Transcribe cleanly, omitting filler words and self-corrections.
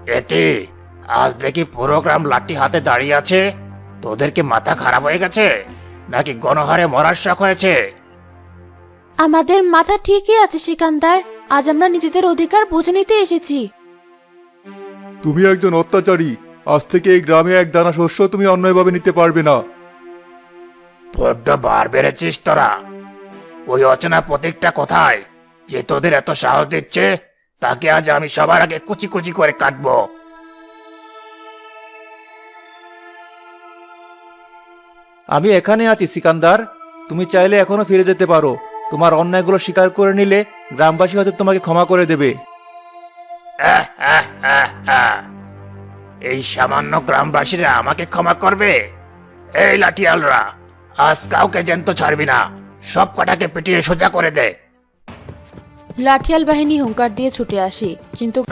এতে আজ দেখি পুরো গ্রাম লাঠি হাতে দাঁড়িয়ে আছে। তোদের কি মাথা খারাপ হয়ে গেছে নাকি গণহারে মরার শখ হয়েছে? আমাদের মাথা ঠিকই আছে সিকান্দার, আজ আমরা নিজেদের অধিকার বুঝে নিতে এসেছি। তুমি একজন অত্যাচারী। আজ থেকে এই গ্রামে এক দানা শস্য তুমি অন্যায়ভাবে নিতে পারবে না। বড্ড বার বেড়েছিস তোরা। ওই অচেনা প্রতীকটা কোথায় যে তোদের এত সাহস দিচ্ছে? তাকে আজ আমি সবার আগে কুচি কুচি করে কাটবো। আমি এখানে আছি সিকান্দার, তুমি চাইলে এখনো ফিরে যেতে পারো। তোমার অন্যায়গুলো স্বীকার করে নিলে গ্রামবাসী হয়তো তোমাকে ক্ষমা করে দেবে। আহ, আহ, আহ, আহ। এই সামান্য গ্রামবাসীরা আমাকে ক্ষমা করবে? এই লাঠিয়ালরা, আজ কাউকে জ্যান্ত ছাড়বি না। সব কটাকে পিটিয়ে সোজা করে দে। লাঠিয়াল বাহিনী হুঙ্কার দিয়ে ছুটে আসে, কিন্তু